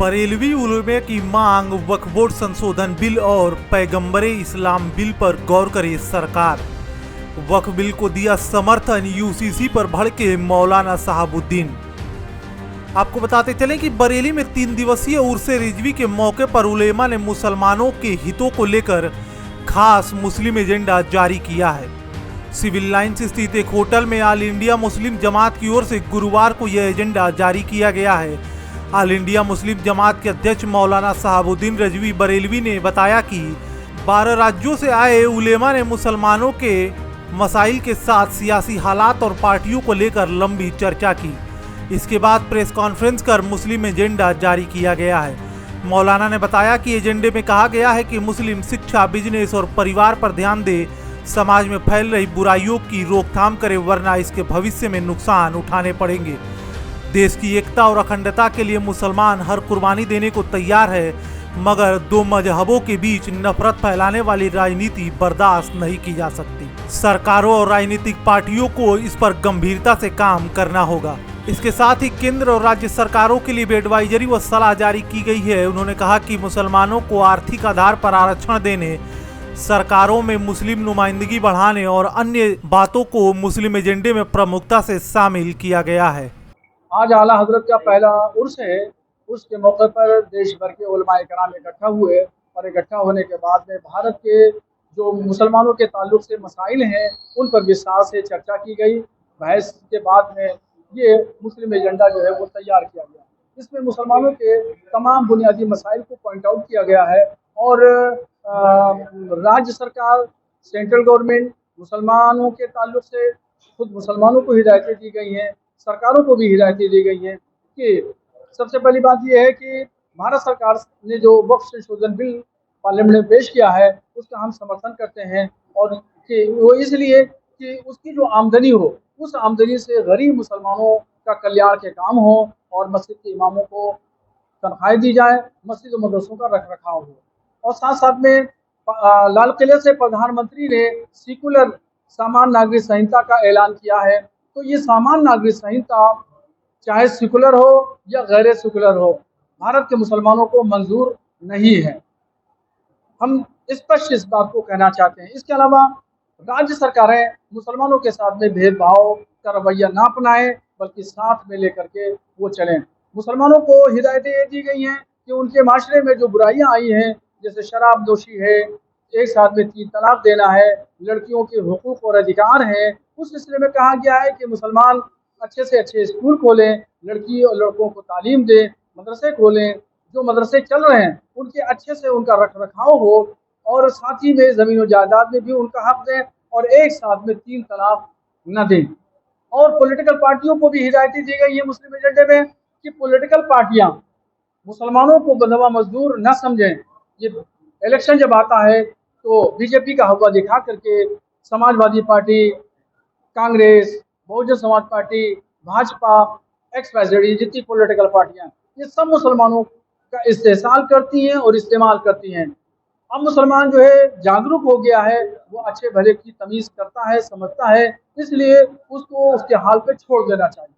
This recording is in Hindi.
बरेलवी उलमे की मांग, वक्फ बोर्ड संशोधन बिल और पैगंबरे इस्लाम बिल पर गौर करे सरकार। वक्फ बिल को दिया समर्थन, यूसीसी पर भड़के मौलाना शहाबुद्दीन। आपको बताते चलें कि बरेली में 3 दिवसीय उर्से रिजवी के मौके पर उलेमा ने मुसलमानों के हितों को लेकर खास मुस्लिम एजेंडा जारी किया है। सिविल लाइंस स्थित एक होटल में ऑल इंडिया मुस्लिम जमात की ओर से गुरुवार को यह एजेंडा जारी किया गया है। ऑल इंडिया मुस्लिम जमात के अध्यक्ष मौलाना शहाबुद्दीन रिजवी बरेलवी ने बताया कि 12 राज्यों से आए उलेमा ने मुसलमानों के मसाइल के साथ सियासी हालात और पार्टियों को लेकर लंबी चर्चा की। इसके बाद प्रेस कॉन्फ्रेंस कर मुस्लिम एजेंडा जारी किया गया है। मौलाना ने बताया कि एजेंडे में कहा गया है कि मुस्लिम शिक्षा, बिजनेस और परिवार पर ध्यान दे, समाज में फैल रही बुराइयों की रोकथाम करे, वरना इसके भविष्य में नुकसान उठाने पड़ेंगे। देश की एकता और अखंडता के लिए मुसलमान हर कुर्बानी देने को तैयार है, मगर दो मजहबों के बीच नफरत फैलाने वाली राजनीति बर्दाश्त नहीं की जा सकती। सरकारों और राजनीतिक पार्टियों को इस पर गंभीरता से काम करना होगा। इसके साथ ही केंद्र और राज्य सरकारों के लिए भी एडवाइजरी व सलाह जारी की गई है। उन्होंने कहा कि मुसलमानों को आर्थिक आधार पर आरक्षण देने, सरकारों में मुस्लिम नुमाइंदगी बढ़ाने और अन्य बातों को मुस्लिम एजेंडे में प्रमुखता से शामिल किया गया है। आज आला हजरत का पहला उर्स है। उर्स के मौके पर देश भर के उलमाए कराम इकट्ठा हुए और इकट्ठा होने के बाद में भारत के जो मुसलमानों के ताल्लुक से मसाइल हैं उन पर विस्तार से चर्चा की गई। बहस के बाद में ये मुस्लिम एजेंडा जो है वो तैयार किया गया। इसमें मुसलमानों के तमाम बुनियादी मसाइल को पॉइंट आउट किया गया है और राज्य सरकार, सेंट्रल गवर्नमेंट, मुसलमानों के ताल्लुक से खुद मुसलमानों को हिदायतें दी गई हैं, सरकारों को भी हिदायतें दी गई हैं कि सबसे पहली बात यह है कि भारत सरकार ने जो वक्फ संशोधन बिल पार्लियामेंट में पेश किया है उसका हम समर्थन करते हैं और कि वो इसलिए कि उसकी जो आमदनी हो उस आमदनी से गरीब मुसलमानों का कल्याण के काम हो और मस्जिद के इमामों को तनख्वाहें दी जाए, मस्जिद और मदरसों का रख रखाव हो। और साथ साथ में लाल किले से प्रधानमंत्री ने सेकुलर सामान्य नागरिक संहिता का ऐलान किया है। तो ये सामान्य नागरिक संहिता चाहे सेकुलर हो या गैर सेकुलर हो, भारत के मुसलमानों को मंजूर नहीं है। हम स्पष्ट इस बात को कहना चाहते हैं। इसके अलावा राज्य सरकारें मुसलमानों के साथ में भेदभाव का रवैया ना अपनाएं, बल्कि साथ में लेकर के वो चलें। मुसलमानों को हिदायतें ये दी गई हैं कि उनके माशरे में जो बुराइयां आई हैं, जैसे शराब दोषी है, एक साथ में 3 तलाक देना है, लड़कियों के हुकूक और अधिकार हैं, उस सिलसिले में कहा गया है कि मुसलमान अच्छे से अच्छे स्कूल खोलें, लड़की और लड़कों को तालीम दें, मदरसे खोलें, जो मदरसे चल रहे हैं उनके अच्छे से उनका रख रखाव हो और साथ ही में ज़मीन और जायदाद में भी उनका हक दें और एक साथ में 3 तलाक न दें। और पॉलिटिकल पार्टियों को भी हिदायतें दी गई है मुस्लिम एजेंडे में कि पॉलिटिकल पार्टियां मुसलमानों को बंधवा मजदूर न समझें। ये इलेक्शन जब आता है तो बीजेपी का हवा दिखा करके Samajwadi party, Congress, Bahujan Samaj party, Bhajpa, x-Y-Z, जितनी पॉलिटिकल पार्टियां ये सब मुसलमानों का इस्तेहसाल करती हैं और इस्तेमाल करती हैं। अब मुसलमान जो है जागरूक हो गया है, वो अच्छे भले की तमीज़ करता है, समझता है, इसलिए उसको उसके हाल पे छोड़ देना चाहिए।